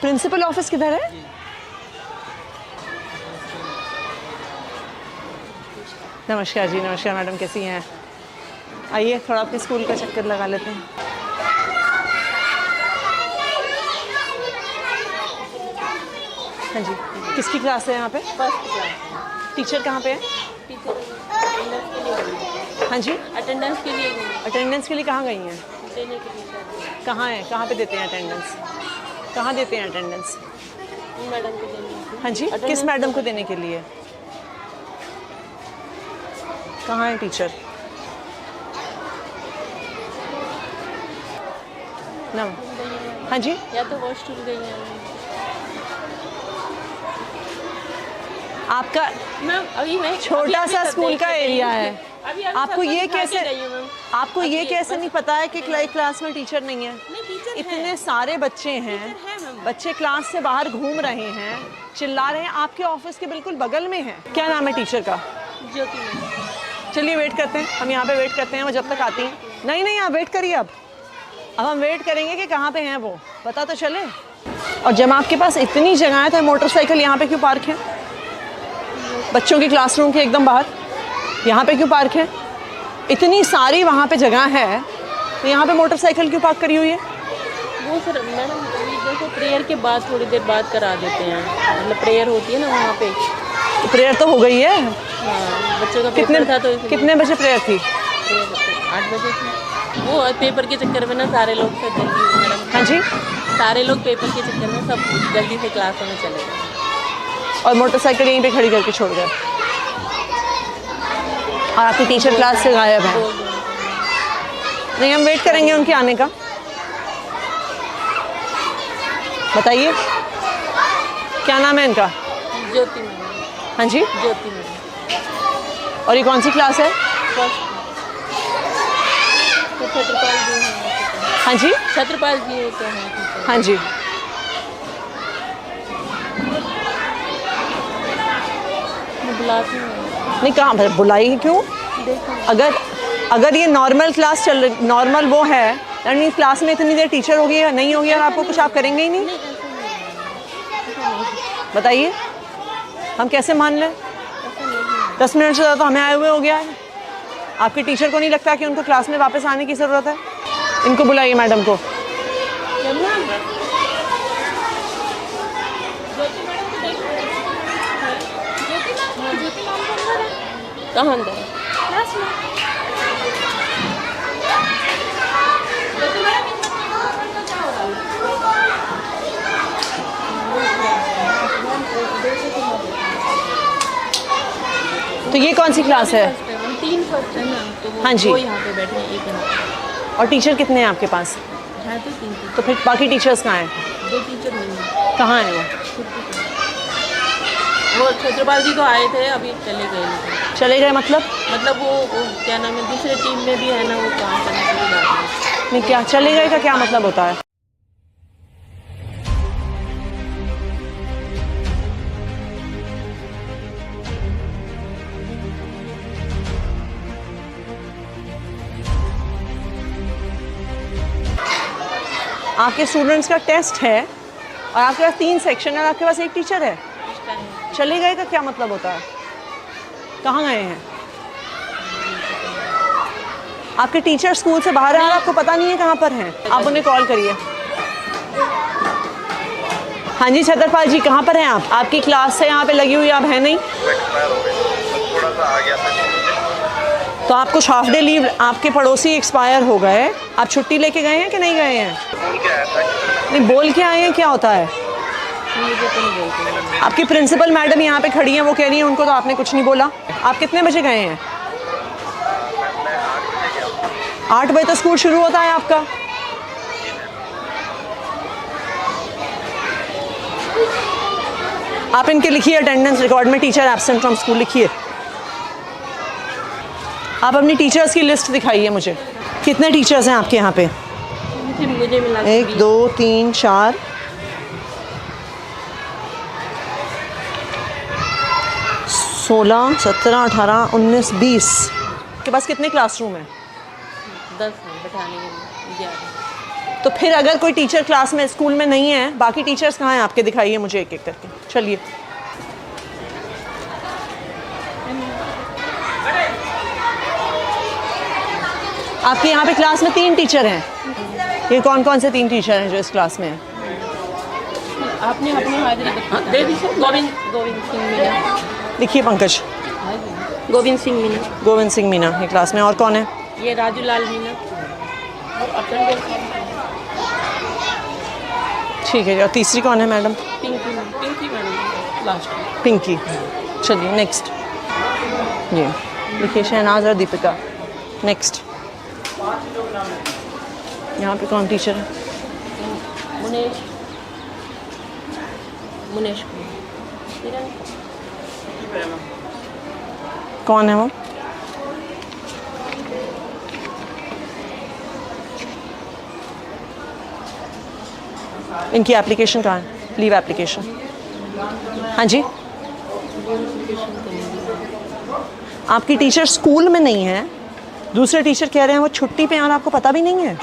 Principal office किधर है? नमस्कार जी, नमस्कार मैडम, कैसी हैं? आइए थोड़ा अपने स्कूल का चक्कर लगा लेते हैं। हाँ जी, किसकी क्लास है यहाँ पे? First class. टीचर कहाँ पे है? टीचर अटेंडेंस के लिए गई। हाँ जी, अटेंडेंस के लिए गई। अटेंडेंस के लिए कहाँ गई हैं? देने के लिए शायद। कहाँ है, कहाँ पे देते हैं अटेंडेंस? कहाँ देते हैं अटेंडेंस? मैडम को देने। हाँ जी, किस मैडम को देने के लिए? कहाँ है टीचर? नम हाँ जी, या तो वॉशरूम गई है। आपका मैम अभी मैं छोटा सा स्कूल का एरिया है। अभी आपको ये कैसे मैम? आपको ये कैसे नहीं पता है कि क्लास में टीचर नहीं है? नहीं, टीचर इतने सारे बच्चे हैं, है मैम। बच्चे क्लास से बाहर घूम रहे हैं, चिल्ला रहे हैं, आपके ऑफिस के बिल्कुल बगल में है। क्या नाम है टीचर का? ज्योति मैम। चलिए वेट करते हैं, हम यहाँ पे वेट करते हैं, वो जब तक आती हैं। नहीं नहीं, आप वेट करिए। अब हम वेट करेंगे कि कहाँ पे हैं वो, पता तो चले। और जब आपके पास इतनी जगह है तो मोटरसाइकिल यहाँ पे क्यों पार्क है? बच्चों की क्लासरूम के एकदम बाहर यहाँ पे क्यों पार्क है? इतनी सारी वहाँ पे जगह है तो यहाँ पे मोटरसाइकिल क्यों पार्क करी हुई है? वो सर मैडम अभी जैसे प्रेयर के बाद थोड़ी देर बाद करा देते हैं, मतलब प्रेयर होती है ना वहाँ पे। प्रेयर तो हो गई है। हाँ, बच्चों का पेपर था तो कितने बजे प्रेयर थी? 8 बजे थी। वो पेपर के चक्कर में ना सारे लोग फिर जल्दी मैडम। हाँ जी, सारे लोग पेपर के चक्कर में सब जल्दी से क्लासों में चले गए और मोटरसाइकिल यहीं पे खड़ी करके छोड़ गए और आपकी टीचर क्लास से गायब है। नहीं, हम वेट करेंगे उनके आने का। बताइए क्या नाम है इनका? ज्योति मैडम। हाँ जी, ज्योति मैडम। और ये कौन सी क्लास है? फर्स्ट। तो छत्रपाल जी हैं। हाँ जी, छत्रपाल जी तो हैं। हाँ जी। मैं बुलाती हूँ। नहीं, कहाँ पर बुलाई क्यों? देखो अगर ये नॉर्मल क्लास चल रही, नॉर्मल वो है, यानी क्लास में इतनी देर टीचर होगी या नहीं होगी और आपको कुछ आप करेंगे ही नहीं? बताइए हम कैसे मान लें? 10 मिनट से ज़्यादा तो हमें आए हुए हो गया है। आपके टीचर को नहीं लगता कि उनको क्लास में वापस आने की ज़रूरत है? इनको बुलाइए, मैडम को। कहाँ अंदर है? तो ये कौन सी क्लास है? 3 फर्स्ट है ना, तो वो हाँ जी। वो यहाँ पे बैठे हैं, एक यहाँ पे। और टीचर कितने हैं आपके पास? है तो 3 टीचर। तो फिर बाकी टीचर्स कहाँ हैं? 2 टीचर नहीं है। कहाँ हैं वो? वो छत्रपाल जी तो आए थे, अभी चले गए। चले गए मतलब वो क्या नाम है, दूसरे टीम में भी है ना, वो काम करने के लिए जाते हैं। नहीं, क्या चले गए का क्या मतलब होता है? आपके स्टूडेंट्स का टेस्ट है और आपके पास 3 सेक्शन है और आपके पास एक टीचर है। चले गए का क्या मतलब होता है? कहाँ गए हैं? आपके टीचर स्कूल से बाहर हैं और आपको पता नहीं है कहाँ पर हैं। आप उन्हें कॉल करिए। हाँ जी छत्रपाल जी, कहाँ पर हैं आप? आपकी क्लास से यहाँ पे लगी हुई आप हैं नहीं? तो आप कुछ हाफ डे लीव, आपके पड़ोसी एक्सपायर हो गए, आप छुट्टी लेके गए हैं कि नहीं गए हैं? नहीं, बोल के आए हैं, क्या होता है? आपकी प्रिंसिपल मैडम यहाँ पे खड़ी हैं, वो कह रही हैं उनको तो आपने कुछ नहीं बोला। आप कितने बजे गए हैं? 8 बजे तो स्कूल शुरू होता है आपका। आप इनके लिखिए अटेंडेंस रिकॉर्ड में टीचर एब्सेंट फ्रॉम स्कूल लिखिए। आप अपनी टीचर्स की लिस्ट दिखाइए मुझे। कितने टीचर्स हैं आपके यहाँ पे? मुझे मिला 1 2 3 4 16 17 18 19 20। के पास कितने क्लासरूम हैं? 10 हैं बैठाने के लिए, 11। तो फिर अगर कोई टीचर क्लास में स्कूल में नहीं है, बाकी टीचर्स कहाँ हैं आपके, दिखाइए मुझे एक एक करके। चलिए, आपके यहाँ पे क्लास में 3 टीचर हैं। ये कौन कौन से 3 टीचर हैं जो इस क्लास में हैं? आपने अपनी हाजिरी दे दी सर। गोविंद सिंह मीना। लिखिए पंकज। गोविंद सिंह मीना। गोविंद सिंह मीना ये क्लास में। और कौन है? ये राजू लाल मीना। और ठीक है। और तीसरी कौन है madam? Pinky madam last. Pinky. चलिए नेक्स्ट। जी लिखिए शहनाज और दीपिका। नेक्स्ट। यहाँ पे कौन टीचर है? मुनेश कौन है वो? इनकी एप्लीकेशन कहाँ है? Leave application. हाँ जी, आपकी टीचर स्कूल में नहीं है, दूसरे टीचर कह रहे हैं वो छुट्टी पे हैं और आपको पता भी नहीं है।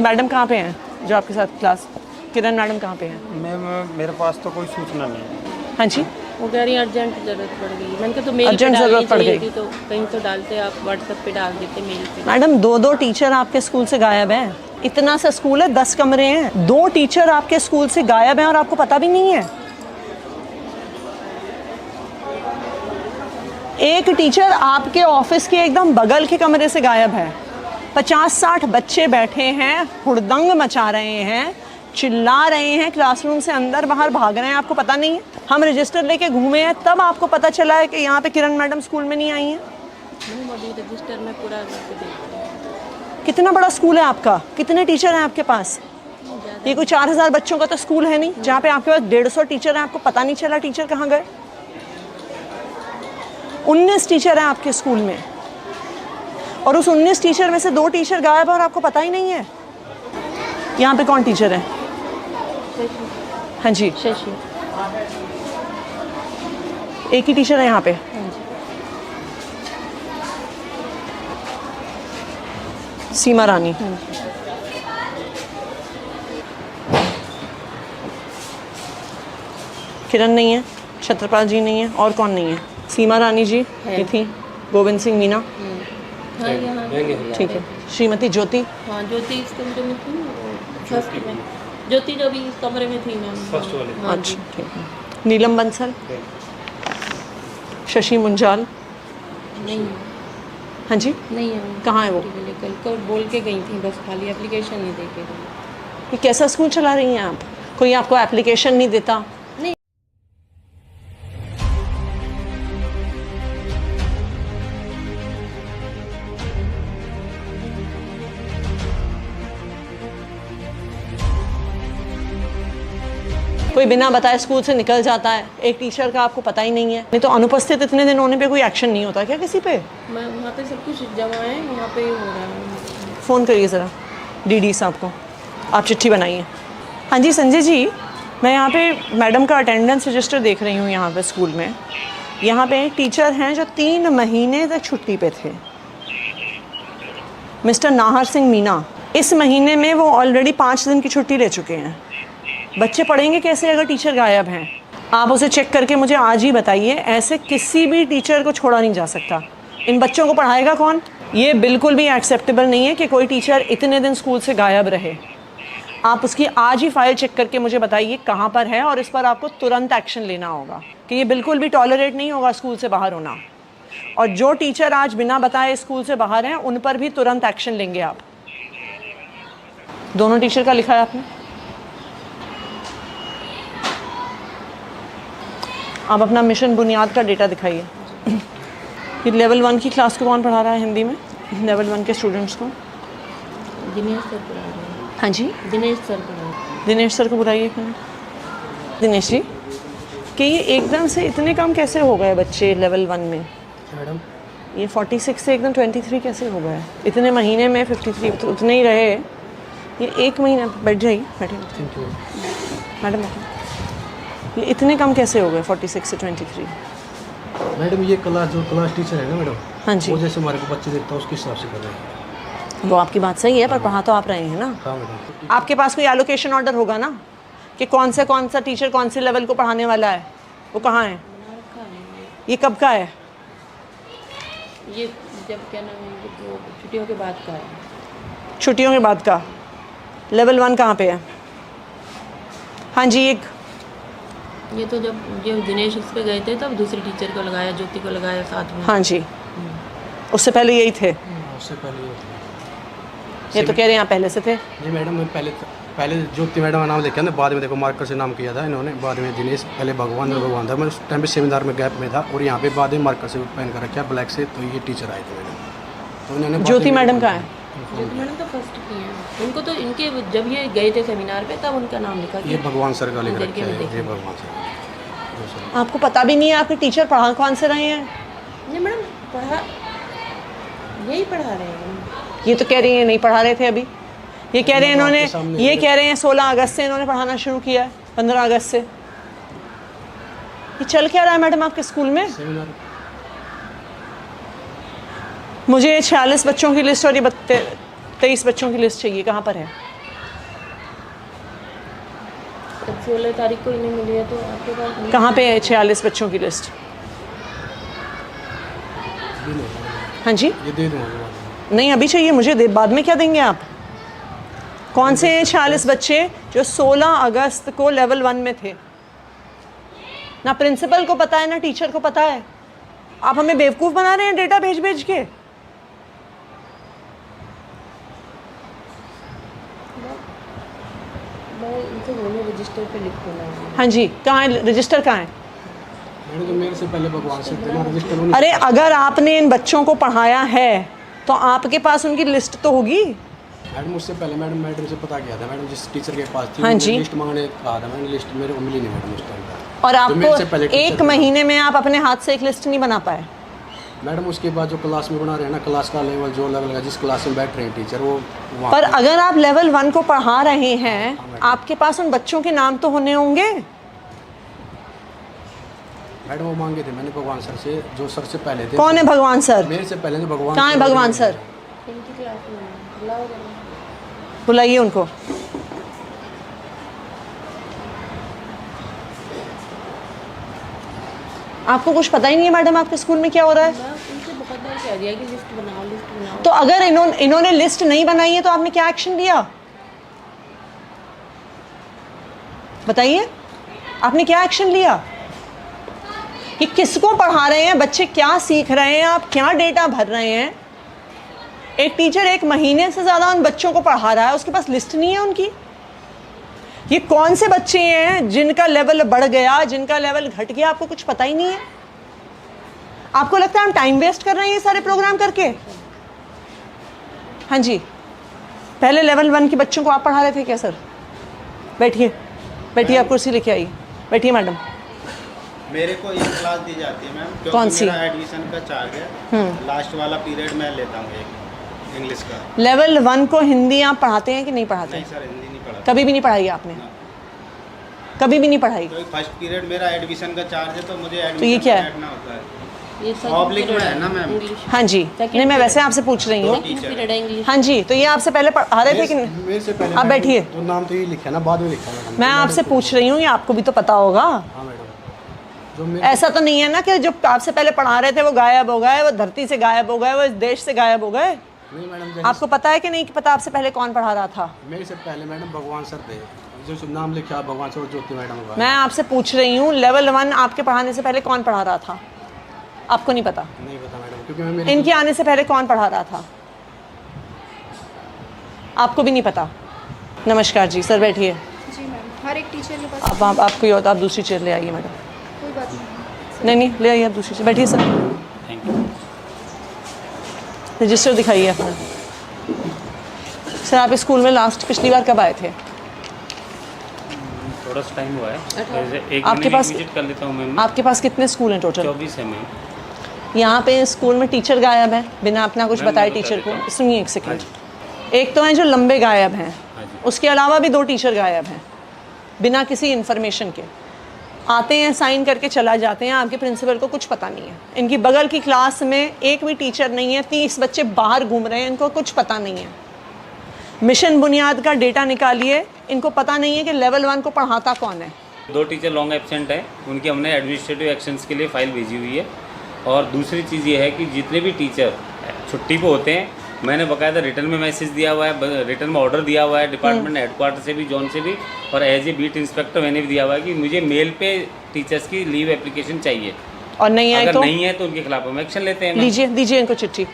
मैडम कहाँ पे हैं जो आपके साथ क्लास? किरण मैडम कहाँ पे हैं? मैम मेरे पास तो कोई सूचना नहीं है। हाँ जी, वो कह रही अर्जेंट ज़रूरत पड़ गई। मैंने कहा तो मेल अर्जेंट ज़रूरत पड़ गई तो कहीं तो डालते, आप व्हाट्सएप पे डाल देते, मेल पे। मैडम 2 टीचर आपके स्कूल से गायब हैं। इतना सा स्कूल है, 10 कमरे हैं, 2 टीचर आपके स्कूल से गायब हैं और आपको पता भी नहीं है। एक टीचर आपके ऑफिस के एकदम बगल के कमरे से गायब है। 50-60 बच्चे बैठे हैं, हुड़दंग मचा रहे हैं, चिल्ला रहे हैं, क्लासरूम से अंदर बाहर भाग रहे हैं, आपको पता नहीं है। हम रजिस्टर लेके घूमे हैं, तब आपको पता चला है कि यहाँ पे किरण मैडम स्कूल में नहीं आई हैं। अभी रजिस्टर में पूरा देखते हैं। कितना बड़ा स्कूल है आपका? कितने टीचर हैं आपके पास? ये कोई 4000 बच्चों का तो स्कूल है नहीं, जहाँ पे आपके पास 150 टीचर हैं, आपको पता नहीं चला टीचर कहाँ गए। 19 टीचर हैं आपके स्कूल में और उस 19 टीचर में से 2 टीचर गायब है और आपको पता ही नहीं है। यहाँ पे कौन टीचर है? हाँ जी, शशि। एक ही टीचर है यहाँ पे। सीमा रानी। किरण नहीं है, छत्रपाल जी नहीं है, और कौन नहीं है? सीमा रानी जी ये थी, गोविंद सिंह मीना। हाँ यहाँ ठीक है। श्रीमती ज्योति। हाँ ज्योति इस कमरे में थी, फर्स्ट में। ज्योति जो भी इस कमरे में थी मैम, फर्स्ट वाली। हाँ अच्छा ठीक है। नीलम बंसल। शशि मुंजाल। नहीं हाँ जी, नहीं है। कहाँ है वो? कल बोल के गई थी, बस खाली एप्लीकेशन नहीं दे के गई। ये कैसा स्कूल चला रही हैं आप? कोई आपको एप्लीकेशन नहीं देता? नहीं। कोई बिना बताए स्कूल से निकल जाता है, एक टीचर का आपको पता ही नहीं है। नहीं तो अनुपस्थित इतने दिन होने पे कोई एक्शन नहीं होता क्या किसी पे? मैं वहाँ पे सब कुछ जमा है, वहाँ पे ही हो रहा है। फ़ोन करिए ज़रा डीडी साहब को, आप चिट्ठी बनाइए। हाँ जी संजय जी, मैं यहाँ पे मैडम का अटेंडेंस रजिस्टर देख रही हूँ यहाँ पे स्कूल में। यहाँ पे एक टीचर हैं जो 3 महीने तक छुट्टी पे थे, मिस्टर नाहर सिंह मीना। इस महीने में वो ऑलरेडी 5 दिन की छुट्टी ले चुके हैं। बच्चे पढ़ेंगे कैसे अगर टीचर गायब हैं? आप उसे चेक करके मुझे आज ही बताइए। ऐसे किसी भी टीचर को छोड़ा नहीं जा सकता। इन बच्चों को पढ़ाएगा कौन? ये बिल्कुल भी एक्सेप्टेबल नहीं है कि कोई टीचर इतने दिन स्कूल से गायब रहे। आप उसकी आज ही फाइल चेक करके मुझे बताइए कहाँ पर है, और इस पर आपको तुरंत एक्शन लेना होगा कि ये बिल्कुल भी टॉलरेट नहीं होगा स्कूल से बाहर होना। और जो टीचर आज बिना बताए स्कूल से बाहर हैं उन पर भी तुरंत एक्शन लेंगे आप। दोनों टीचर का लिखा है आपने? आप अपना मिशन बुनियाद का डेटा दिखाइए। ये लेवल 1 की क्लास को कौन पढ़ा रहा है हिंदी में? लेवल 1 के स्टूडेंट्स को दिनेश सर पढ़ा रहे हैं। हाँ जी, दिनेश सर पढ़ा रहे हैं। दिनेश सर को बुलाइए। दिनेश जी, कि ये एकदम से इतने कम कैसे हो गए बच्चे लेवल 1 में? मैडम ये 46 से एकदम 23 कैसे हो गए? इतने महीने में 53 तो उतने ही रहे। ये 1 महीना, बैठ जाइए, बैठिए मैडम। ये इतने कम कैसे हो गए 46 से 23? मैडम ये क्लास टीचर है ना मैडम, हाँ जी, वो जैसे हमारे को बच्चे देता है उसके हिसाब से कर रहे हैं। वो आपकी बात सही है, पर पढ़ा तो आप रहे हैं ना। हाँ मैडम। आपके पास कोई एलोकेशन ऑर्डर होगा ना कि कौन सा टीचर कौन से लेवल को पढ़ाने वाला है, वो कहाँ है? ये कब का है? ये जब क्या नाम है, ये तो छुट्टियों के बाद का है। छुट्टियों के बाद का। लेवल 1 कहाँ पे है? हाँ जी, एक ये तो जब दिनेश उस पे गए थे तब दूसरी टीचर को लगाया, ज्योति को लगाया साथ में। हाँ जी, उससे पहले यही थे। उससे पहले ये तो कह रहे हैं यहाँ पहले से थे। जी मैडम, मैं पहले ज्योति मैडम का नाम लिखा ना, बाद में देखो मार्कर से नाम किया था इन्होंने, बाद में दिनेश, पहले भगवान था। मैं उस टाइम पे सेमिनार में गैप में था, और यहाँ पे बाद में मार्कर से पहन कर रखा ब्लैक से, तो ये टीचर आए थे मैडम, तो इन्होंने ज्योति मैडम का है? ज्योति मैडम तो फर्स्ट की है। उनको तो इनके जब ये गए थे सेमिनार पे तब उनका नाम लिखा। ये भगवान सर का लिख रखा है, ये भगवान सर। आपको पता भी नहीं है आपके टीचर पढ़ा कौन से रहे हैं? नहीं मैडम, यही पढ़ा रहे हैं। ये तो कह रही हैं नहीं पढ़ा रहे थे अभी। ये कह रहे हैं इन्होंने, ये कह रहे हैं 16 अगस्त से इन्होंने पढ़ाना शुरू किया है, 15 अगस्त से। ये चल क्या रहा है मैडम आपके स्कूल में? सेमिनार मुझे 46 बच्चों की लिस्ट और ये 23 बच्चों की लिस्ट चाहिए, कहाँ पर है? जब 16 तारीख को इन्हें मिली है तो आपके पास नहीं। कहाँ पे है 46 बच्चों की लिस्ट? हाँ जी, ये दे दूँगा। नहीं अभी चाहिए मुझे, बाद में क्या देंगे आप? कौन से हैं 46 बच्चे जो 16 अगस्त को लेवल 1 में थे? ना प्रिंसिपल को पता है ना टीचर को पता है। आप हमें बेवकूफ़ बना रहे हैं डेटा भेज भेज के। मैं इनसे बोलूँ रजिस्टर पे लिख देना है। हाँ जी, कहाँ है रजिस्टर? कहाँ है? मैंने तो मेरे से पहले भगवान सर थे ना, रजिस्टर। अरे अगर आपने इन बच्चों को पढ़ाया है तो आपके पास उनकी लिस्ट तो होगी। मैडम उससे पहले मैडम से पता किया था मैडम, जिस टीचर के पास थी हाँ जी, लिस्ट मांगने कहा था मैंने, लिस्ट मेरे को मिली नहीं मैडम उस टाइम। और आपको एक महीने में आप अपने हाथ से एक लिस्ट नहीं बना पाए? मैडम उसके बाद जो क्लास में बना रहे हैं ना, क्लास का लेवल जो लेवल का जिस क्लास में बैठ रहे हैं टीचर, वो पर अगर आप लेवल 1 को पढ़ा रहे हैं, आपके पास उन बच्चों के नाम तो होने होंगे। मैडम वो मांगे थे मैंने भगवान सर से, जो सर से पहले थे। कौन है भगवान सर? मेरे से पहले तो भगवान। कहाँ है भगवान सर? इनकी क्लास में बुलाओ जरा। बुलाइए उनको। आपको कुछ पता ही नहीं है मैडम आपके स्कूल में क्या हो रहा है? उनसे बहुत बार कह दिया कि लिस्ट बनाओ, लिस्ट बनाओ। तो अगर इन्होंने लिस्ट नहीं बनाई है तो आपने क्या एक्शन लिया? बताइए, आपने क्या एक्शन लिया? कि किसको पढ़ा रहे हैं, बच्चे क्या सीख रहे हैं, आप क्या डेटा भर रहे हैं? एक टीचर 1 महीने से ज़्यादा उन बच्चों को पढ़ा रहा है, उसके पास लिस्ट नहीं है उनकी। ये कौन से बच्चे हैं जिनका लेवल बढ़ गया, जिनका लेवल घट गया, आपको कुछ पता ही नहीं है? आपको लगता है हम टाइम वेस्ट कर रहे हैं ये सारे प्रोग्राम करके? हाँ जी, पहले लेवल 1 के बच्चों को आप पढ़ा रहे थे क्या सर? बैठिए बैठिए, आप कुर्सी लेके आइए, बैठिए मैडम। मेरे को ये क्लास दी जाती है मैम, क्योंकि कौन सी? मेरा एडमिशन का चार्ज है। लास्ट वाला पीरियड मैं लेता हूँ एक इंग्लिश का। लेवल 1 को हिंदी आप पढ़ाते हैं कि नहीं पढ़ाते? नहीं सर, हिंदी नहीं पढ़ा। कभी भी नहीं पढ़ाई आपने? कभी भी नहीं पढ़ाई? तो फर्स्ट पीरियड मेरा एडमिशन का चार्ज है, तो मुझे तो ये एडमिशन क्या है? बैठना होता है। ये पब्लिक में है ना मैम। हाँ जी, नहीं मैं वैसे आपसे पूछ रही हूँ। पीरियड है इंग्लिश। हाँ जी, तो ये आपसे पहले पढ़ा रहे थे कि नहीं? मेरे से पहले आप बैठिए। तो नाम तो ये लिखा ना, बाद में लिखा मैडम। मैं आपसे पूछ रही हूँ, ये आपको भी तो पता होगा। हाँ मैडम, जो मेरे ऐसा तो नहीं है ना कि जो आपसे पहले पढ़ा रहे थे वो गायब हो गए, वो धरती से गायब हो गए, वो इस देश से गायब हो गए। नहीं मैडम, आपको पता है कि नहीं कि पता आपसे पहले कौन पढ़ा रहा था? मेरे से पहले मैडम भगवान सर थे, जो नाम लिखा भगवान सर, ज्योति मैडम का। मैं आपसे पूछ रही हूँ, लेवल 1 आपके पढ़ाने से पहले कौन पढ़ा रहा था? आपको नहीं पता? नहीं पता मैडम, क्योंकि मैं मेरे इनके आने से पहले कौन पढ़ा रहा था? आपको भी नहीं पता? नमस्कार जी, सर बैठिए। जी मैम, हर एक टीचर के पास अब आपको ये होता, आप दूसरी चेयर ले आइए मैडम। कोई बात नहीं। नहीं ले आइए आप दूसरी चेयर, बैठिए सर। रजिस्टर दिखाइए अपना। सर आप इस स्कूल में लास्ट पिछली बार कब आए थे? थोड़ा सा टाइम हुआ है, एक आपके महीने पास विजिट कर लेता हूँ मैम। आपके पास कितने स्कूल हैं टोटल? 24 है मैम। यहाँ पे स्कूल में टीचर गायब है बिना अपना कुछ मैम, बताए। मैं बता टीचर देता को हूँ। सुनिए एक सेकंड। एक तो हैं जो लंबे गायब हैं, हाँ जी। उसके अलावा भी 2 टीचर गायब हैं बिना किसी इन्फॉर्मेशन के। आते हैं, साइन करके चला जाते हैं, आपके प्रिंसिपल को कुछ पता नहीं है। इनकी बगल की क्लास में एक भी टीचर नहीं है, 30 बच्चे बाहर घूम रहे हैं, इनको कुछ पता नहीं है। मिशन बुनियाद का डेटा निकालिए, इनको पता नहीं है कि लेवल 1 को पढ़ाता कौन है। 2 टीचर लॉन्ग एब्सेंट हैं, उनकी हमने एडमिनिस्ट्रेटिव एक्शंस के लिए फ़ाइल भेजी हुई है। और दूसरी चीज़ ये है कि जितने भी टीचर छुट्टी पे होते हैं, मैंने बाकायदा रिटर्न में मैसेज दिया हुआ है, रिटर्न में ऑर्डर दिया हुआ है डिपार्टमेंट हेडक्वार्टर से भी, जोन से भी, और एज ए बीट इंस्पेक्टर मैंने भी दिया हुआ है कि मुझे मेल पे टीचर्स की लीव एप्लीकेशन चाहिए। और नहीं आए अगर तो नहीं है तो उनके खिलाफ हम एक्शन लेते हैं। लीजिए, दीजिए इनको चिट्ठी।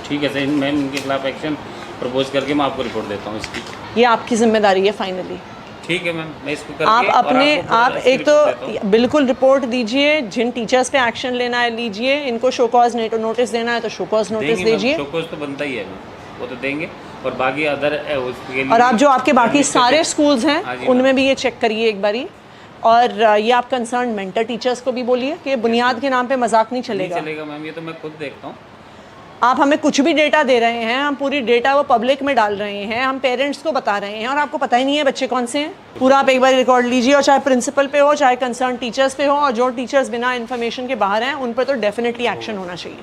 ठीक है सर, मैं उनके खिलाफ एक्शन प्रपोज करके मैं आपको रिपोर्ट देता हूँ इसकी। ये आपकी जिम्मेदारी है फाइनली। ठीक है मैम, मैं इसको करके आप और अपने आपको आप इसकी एक रिपोर्ट देता हूँ। तो बिल्कुल रिपोर्ट दीजिए, जिन टीचर्स पे एक्शन लेना है लीजिए, इनको शो कॉज नोटिस देना है तो शो कॉज नोटिस देंगे मैम, दीजिए। शोकॉज तो बनता ही है मैम, वो तो देंगे। और बाकी अदर उसके लिए और आप जो आपके बाकी सारे स्कूल्स हाँ हैं जी, उनमें भी ये चेक करिए एक बारी। और ये आप कंसर्न मेंटर टीचर्स को भी बोलिए कि बुनियाद के नाम पे मजाक नहीं नहीं चलेगा। चलेगा मैम, ये तो मैं खुद देखता हूँ। आप हमें कुछ भी डेटा दे रहे हैं, हम पूरी डेटा वो पब्लिक में डाल रहे हैं, हम पेरेंट्स को बता रहे हैं, और आपको पता ही नहीं है बच्चे कौन से हैं। पूरा आप एक बार रिकॉर्ड लीजिए, और चाहे प्रिंसिपल पे हो, चाहे कंसर्न टीचर्स पे हो, और जो टीचर्स बिना इन्फॉर्मेशन के बाहर हैं उन पर तो डेफिनेटली एक्शन होना चाहिए।